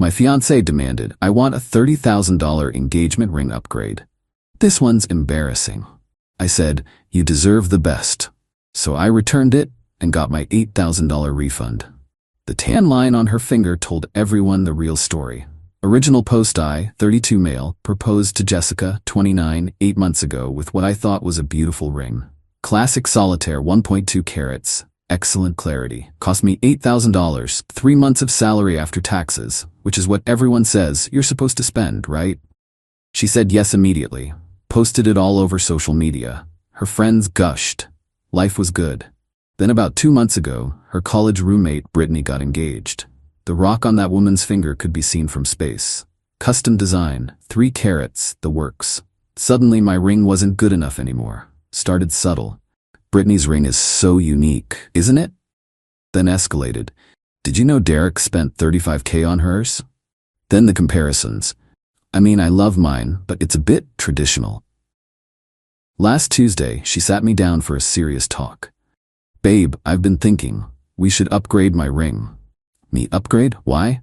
My fiancé demanded, I want a $30,000 engagement ring upgrade. This one's embarrassing. I said, you deserve the best. So I returned it and got my $8,000 refund. The tan line on her finger told everyone the real story. Original post: I, 32 male, proposed to Jessica, 29, 8 months ago with what I thought was a beautiful ring. Classic solitaire, 1.2 carats. Excellent clarity. Cost me $8,000, 3 months of salary after taxes, which is what everyone says you're supposed to spend, right? She said yes immediately. Posted it all over social media. Her friends gushed. Life was good. Then about 2 months ago, her college roommate Brittany got engaged. The rock on that woman's finger could be seen from space. Custom design, 3 carats, the works. Suddenly my ring wasn't good enough anymore. Started subtle. Brittany's ring is so unique, isn't it? Then escalated. Did you know Derek spent $35K on hers? Then the comparisons. I mean, I love mine, but it's a bit traditional. Last Tuesday, she sat me down for a serious talk. Babe, I've been thinking, we should upgrade my ring. Me upgrade? Why?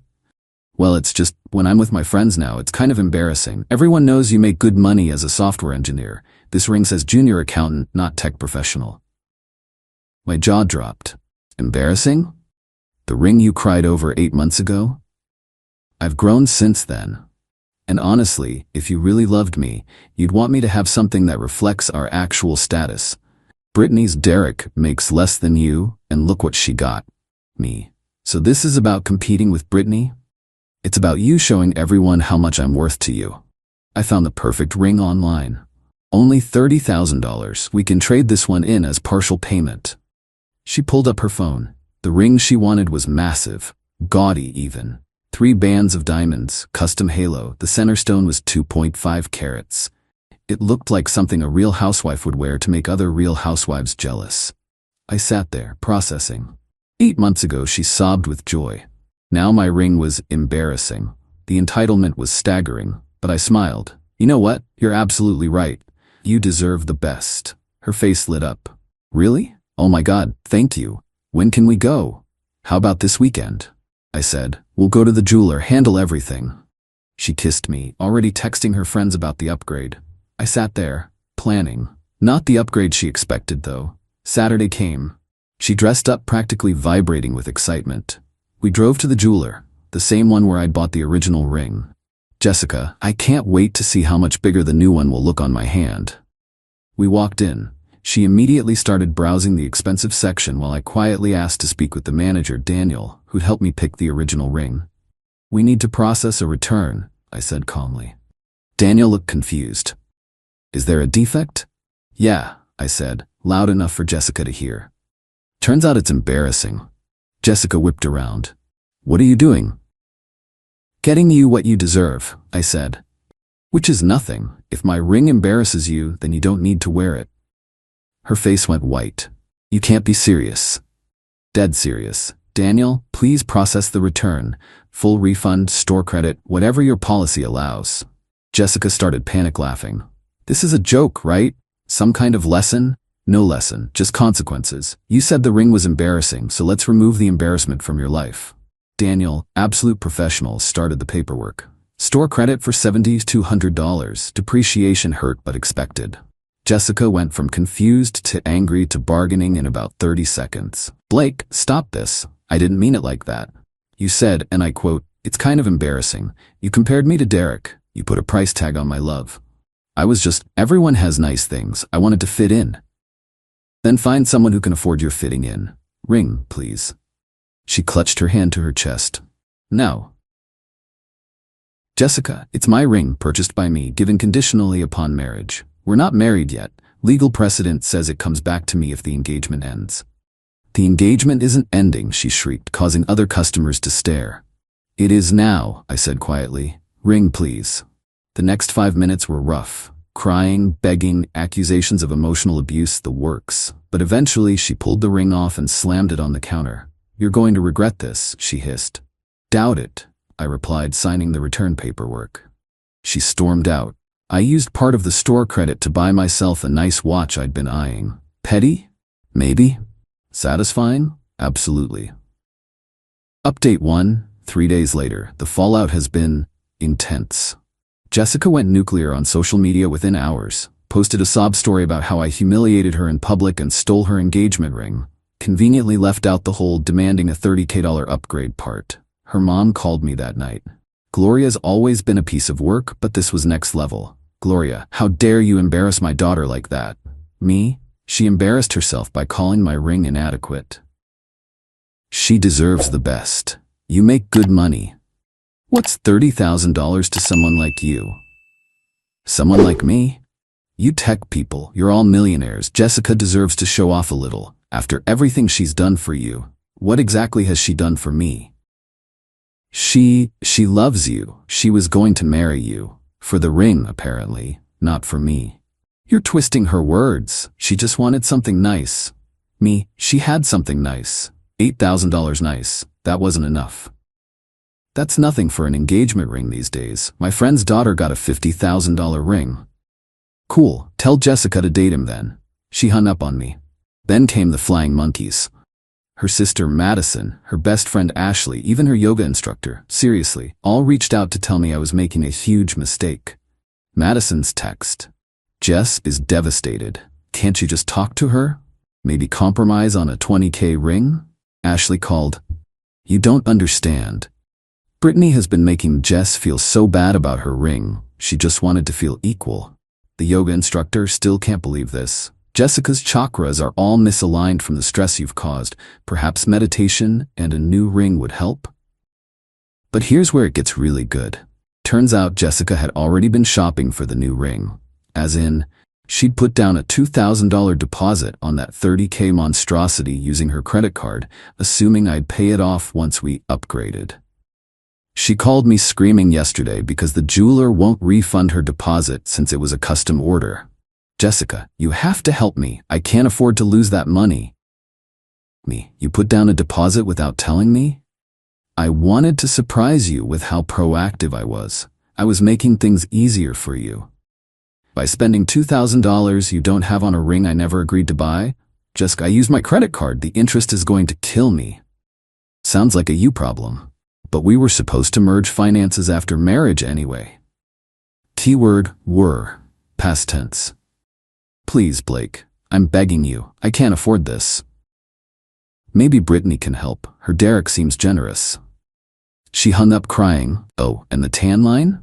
Well, it's just, when I'm with my friends now, it's kind of embarrassing. Everyone knows you make good money as a software engineer. This ring says junior accountant, not tech professional. My jaw dropped. Embarrassing? The ring you cried over 8 months ago? I've grown since then. And honestly, if you really loved me, you'd want me to have something that reflects our actual status. Brittany's Derek makes less than you, and look what she got. Me. So this is about competing with Brittany? It's about you showing everyone how much I'm worth to you. I found the perfect ring online. Only $30,000. We can trade this one in as partial payment. She pulled up her phone. The ring she wanted was massive, gaudy even. 3 bands of diamonds, custom halo. The center stone was 2.5 carats. It looked like something a real housewife would wear to make other real housewives jealous. I sat there, processing. 8 months ago, she sobbed with joy. Now my ring was embarrassing. The entitlement was staggering, but I smiled. You know what? You're absolutely right. You deserve the best. Her face lit up. Really? Oh my God, thank you. When can we go? How about this weekend? I said, we'll go to the jeweler, handle everything. She kissed me, already texting her friends about the upgrade. I sat there, planning. Not the upgrade she expected, though. Saturday came. She dressed up, practically vibrating with excitement. We drove to the jeweler, the same one where I'd bought the original ring. Jessica, I can't wait to see how much bigger the new one will look on my hand. We walked in. She immediately started browsing the expensive section while I quietly asked to speak with the manager, Daniel, who'd helped me pick the original ring. We need to process a return, I said calmly. Daniel looked confused. Is there a defect? Yeah, I said, loud enough for Jessica to hear. Turns out it's embarrassing. Jessica whipped around. What are you doing? Getting you what you deserve, I said. Which is nothing. If my ring embarrasses you, then you don't need to wear it. Her face went white. You can't be serious. Dead serious. Daniel, please process the return. Full refund, store credit, whatever your policy allows. Jessica started panic laughing. This is a joke, right? Some kind of lesson? No lesson, just consequences. You said the ring was embarrassing, so let's remove the embarrassment from your life. Daniel, absolute professional, started the paperwork. Store credit for $7,200. Depreciation hurt but expected. Jessica went from confused to angry to bargaining in about 30 seconds. Blake, stop this. I didn't mean it like that. You said, and I quote, it's kind of embarrassing. You compared me to Derek. You put a price tag on my love. I was just, everyone has nice things. I wanted to fit in. Then find someone who can afford your fitting in. Ring, please. She clutched her hand to her chest. No. Jessica, it's my ring, purchased by me, given conditionally upon marriage. We're not married yet. Legal precedent says it comes back to me if the engagement ends. The engagement isn't ending, she shrieked, causing other customers to stare. It is now, I said quietly. Ring, please. The next 5 minutes were rough. Crying, begging, accusations of emotional abuse, the works. But eventually she pulled the ring off and slammed it on the counter. You're going to regret this, she hissed. Doubt it, I replied, signing the return paperwork. She stormed out. I used part of the store credit to buy myself a nice watch I'd been eyeing. Petty? Maybe. Satisfying? Absolutely. Update 1. 3 days later, the fallout has been intense. Jessica went nuclear on social media within hours, posted a sob story about how I humiliated her in public and stole her engagement ring, conveniently left out the whole demanding a $30K upgrade part. Her mom called me that night. Gloria's always been a piece of work, but this was next level. Gloria, how dare you embarrass my daughter like that? Me? She embarrassed herself by calling my ring inadequate. She deserves the best. You make good money. What's $30,000 to someone like you? Someone like me? You tech people, you're all millionaires. Jessica deserves to show off a little. After everything she's done for you, what exactly has she done for me? She loves you. She was going to marry you. For the ring, apparently, not for me. You're twisting her words. She just wanted something nice. Me, she had something nice. $8,000 nice. That wasn't enough. That's nothing for an engagement ring these days. My friend's daughter got a $50,000 ring. Cool, tell Jessica to date him then. She hung up on me. Then came the flying monkeys. Her sister Madison, her best friend Ashley, even her yoga instructor, seriously, all reached out to tell me I was making a huge mistake. Madison's text. Jess is devastated. Can't you just talk to her? Maybe compromise on a $20K ring? Ashley called. You don't understand. Brittany has been making Jess feel so bad about her ring. She just wanted to feel equal. The yoga instructor still can't believe this. Jessica's chakras are all misaligned from the stress you've caused. Perhaps meditation and a new ring would help? But here's where it gets really good. Turns out Jessica had already been shopping for the new ring. As in, she'd put down a $2,000 deposit on that $30K monstrosity using her credit card, assuming I'd pay it off once we upgraded. She called me screaming yesterday because the jeweler won't refund her deposit since it was a custom order. Jessica, you have to help me. I can't afford to lose that money. Me, you put down a deposit without telling me? I wanted to surprise you with how proactive I was. I was making things easier for you. By spending $2,000 you don't have on a ring I never agreed to buy? Jessica, I used my credit card. The interest is going to kill me. Sounds like a you problem. But we were supposed to merge finances after marriage anyway. T-word, were, past tense. Please, Blake, I'm begging you. I can't afford this. Maybe Brittany can help. Her Derek seems generous. She hung up crying. Oh, and the tan line?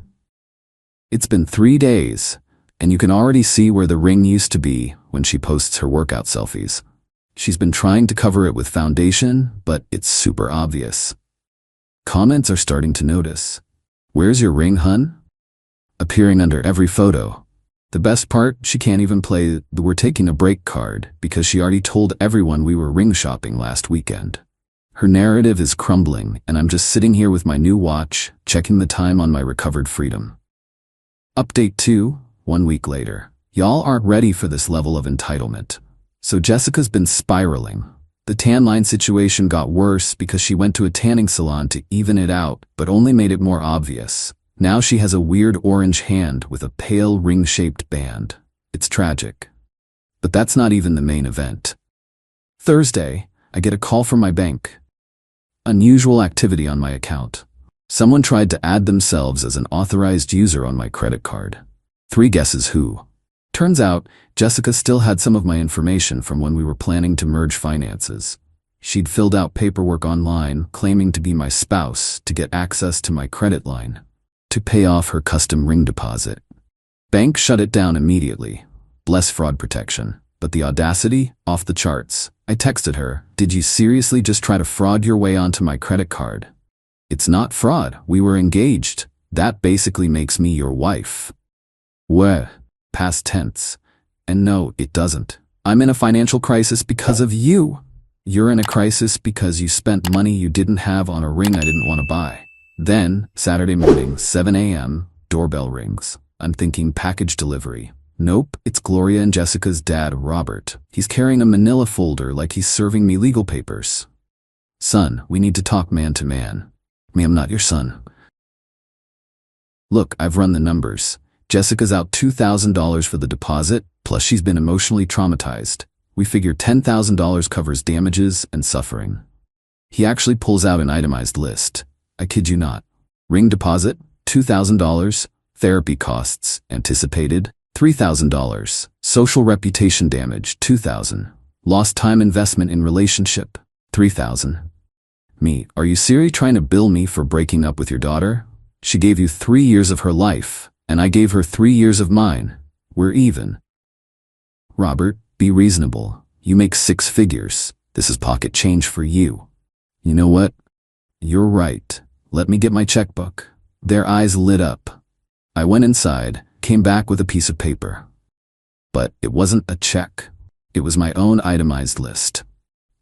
It's been 3 days, and you can already see where the ring used to be when she posts her workout selfies. She's been trying to cover it with foundation, but it's super obvious. Comments are starting to notice. Where's your ring, hun? Appearing under every photo. The best part, she can't even play the "we're taking a break" card because she already told everyone we were ring shopping last weekend. Her narrative is crumbling, and I'm just sitting here with my new watch, checking the time on my recovered freedom. Update 2, 1 week later. Y'all aren't ready for this level of entitlement. So Jessica's been spiraling. The tan line situation got worse because she went to a tanning salon to even it out, but only made it more obvious. Now she has a weird orange hand with a pale ring-shaped band. It's tragic. But that's not even the main event. Thursday, I get a call from my bank. Unusual activity on my account. Someone tried to add themselves as an authorized user on my credit card. 3 guesses who. Turns out, Jessica still had some of my information from when we were planning to merge finances. She'd filled out paperwork online claiming to be my spouse to get access to my credit line, to pay off her custom ring deposit. Bank shut it down immediately. Bless fraud protection. But the audacity, off the charts. I texted her, did you seriously just try to fraud your way onto my credit card? It's not fraud, we were engaged. That basically makes me your wife. Weh, past tense. And no, it doesn't. I'm in a financial crisis because of you. You're in a crisis because you spent money you didn't have on a ring I didn't want to buy. Then, Saturday morning, 7 a.m., doorbell rings. I'm thinking package delivery. Nope, it's Gloria and Jessica's dad, Robert. He's carrying a manila folder like he's serving me legal papers. Son, we need to talk man to man. Me, I'm not your son. Look, I've run the numbers. Jessica's out $2,000 for the deposit, plus she's been emotionally traumatized. We figure $10,000 covers damages and suffering. He actually pulls out an itemized list. I kid you not. Ring deposit, $2,000. Therapy costs, anticipated, $3,000. Social reputation damage, $2,000. Lost time investment in relationship, $3,000. Me, are you seriously trying to bill me for breaking up with your daughter? She gave you 3 years of her life, and I gave her 3 years of mine. We're even. Robert, be reasonable. You make 6 figures. This is pocket change for you. You know what? You're right. Let me get my checkbook. Their eyes lit up. I went inside, came back with a piece of paper. But it wasn't a check. It was my own itemized list.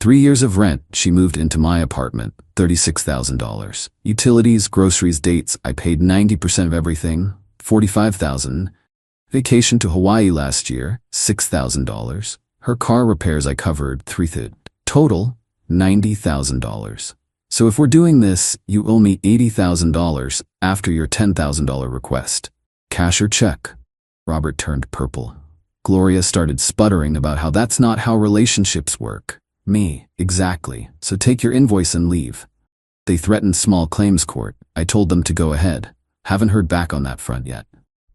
3 years of rent, she moved into my apartment, $36,000. Utilities, groceries, dates, I paid 90% of everything, $45,000. Vacation to Hawaii last year, $6,000. Her car repairs I covered, $3,000. Total, $90,000. So if we're doing this, you owe me $80,000 after your $10,000 request. Cash or check? Robert turned purple. Gloria started sputtering about how that's not how relationships work. Me, exactly. So take your invoice and leave. They threatened small claims court. I told them to go ahead. Haven't heard back on that front yet.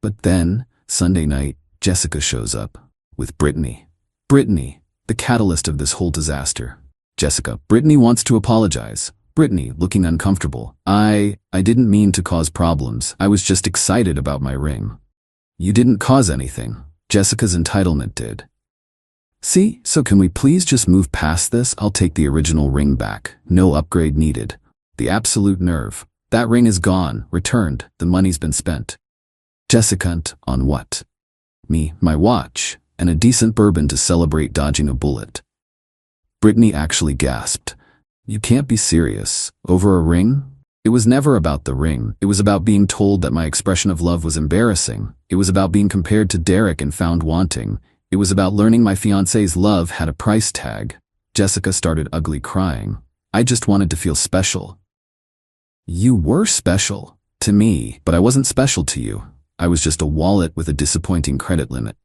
But then, Sunday night, Jessica shows up. With Brittany. Brittany, the catalyst of this whole disaster. Jessica, Brittany wants to apologize. Brittany, looking uncomfortable. I didn't mean to cause problems. I was just excited about my ring. You didn't cause anything. Jessica's entitlement did. See, so can we please just move past this? I'll take the original ring back. No upgrade needed. The absolute nerve. That ring is gone, returned, the money's been spent. Jessica, on what? Me, my watch, and a decent bourbon to celebrate dodging a bullet. Brittany actually gasped. You can't be serious. Over a ring? It was never about the ring. It was about being told that my expression of love was embarrassing. It was about being compared to Derek and found wanting. It was about learning my fiancé's love had a price tag. Jessica started ugly crying. I just wanted to feel special. You were special to me, but I wasn't special to you. I was just a wallet with a disappointing credit limit.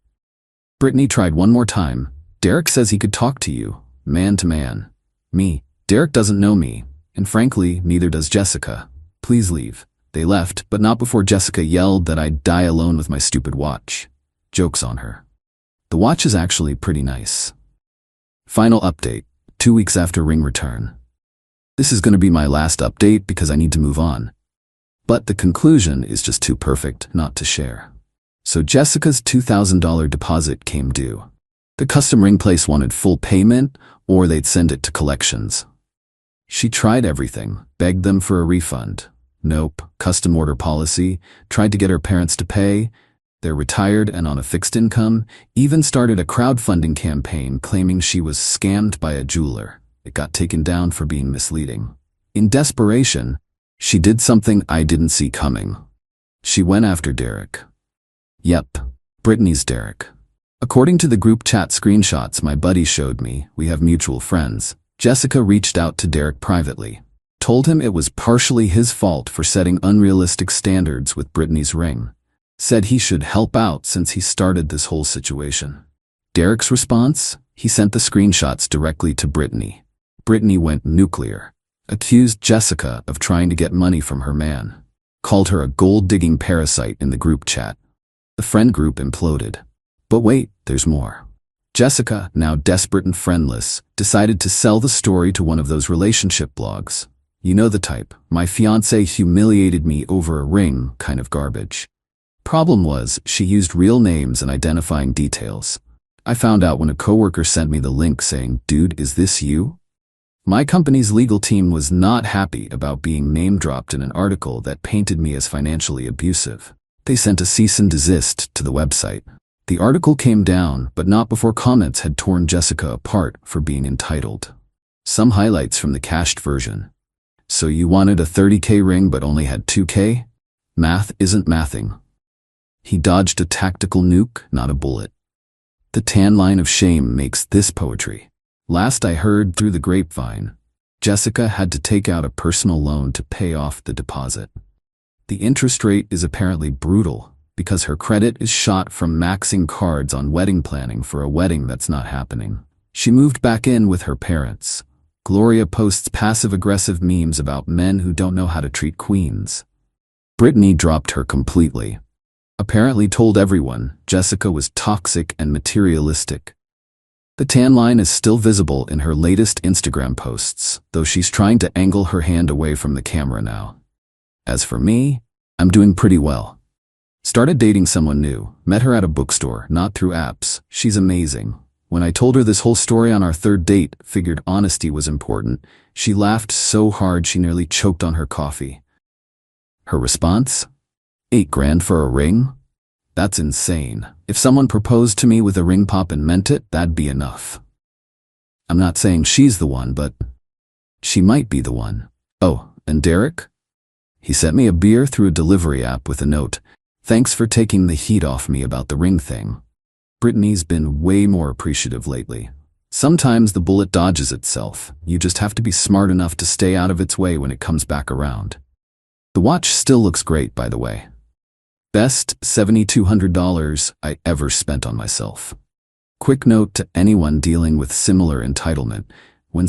Brittany tried one more time. Derek says he could talk to you, man to man. Me, Derek doesn't know me, and frankly, neither does Jessica. Please leave. They left, but not before Jessica yelled that I'd die alone with my stupid watch. Joke's on her. The watch is actually pretty nice. Final update, 2 weeks after ring return. This is going to be my last update because I need to move on. But the conclusion is just too perfect not to share. So Jessica's $2,000 deposit came due. The custom ring place wanted full payment or they'd send it to collections. She tried everything, begged them for a refund. Nope, custom order policy, tried to get her parents to pay. They're retired and on a fixed income, even started a crowdfunding campaign claiming she was scammed by a jeweler. It got taken down for being misleading. In desperation, she did something I didn't see coming. She went after Derek. Yep, Brittany's Derek. According to the group chat screenshots my buddy showed me, we have mutual friends. Jessica reached out to Derek privately, told him it was partially his fault for setting unrealistic standards with Brittany's ring. Said he should help out since he started this whole situation. Derek's response? He sent the screenshots directly to Brittany. Brittany went nuclear. Accused Jessica of trying to get money from her man. Called her a gold-digging parasite in the group chat. The friend group imploded. But wait, there's more. Jessica, now desperate and friendless, decided to sell the story to one of those relationship blogs. You know the type, my fiancé humiliated me over a ring kind of garbage. Problem was, she used real names and identifying details. I found out when a coworker sent me the link saying, "Dude, is this you?" My company's legal team was not happy about being name-dropped in an article that painted me as financially abusive. They sent a cease and desist to the website. The article came down, but not before comments had torn Jessica apart for being entitled. Some highlights from the cached version. So you wanted a $30K ring but only had $2K? Math isn't mathing. He dodged a tactical nuke, not a bullet. The tan line of shame makes this poetry. Last I heard through the grapevine, Jessica had to take out a personal loan to pay off the deposit. The interest rate is apparently brutal because her credit is shot from maxing cards on wedding planning for a wedding that's not happening. She moved back in with her parents. Gloria posts passive-aggressive memes about men who don't know how to treat queens. Brittany dropped her completely. Apparently told everyone Jessica was toxic and materialistic. The tan line is still visible in her latest Instagram posts, though she's trying to angle her hand away from the camera now. As for me, I'm doing pretty well. Started dating someone new, met her at a bookstore, not through apps. She's amazing. When I told her this whole story on our third date, figured honesty was important, she laughed so hard she nearly choked on her coffee. Her response? $8,000 for a ring? That's insane. If someone proposed to me with a ring pop and meant it, that'd be enough. I'm not saying she's the one, but she might be the one. Oh, and Derek? He sent me a beer through a delivery app with a note. Thanks for taking the heat off me about the ring thing. Brittany's been way more appreciative lately. Sometimes the bullet dodges itself. You just have to be smart enough to stay out of its way when it comes back around. The watch still looks great, by the way. Best $7,200 I ever spent on myself. Quick note to anyone dealing with similar entitlement. When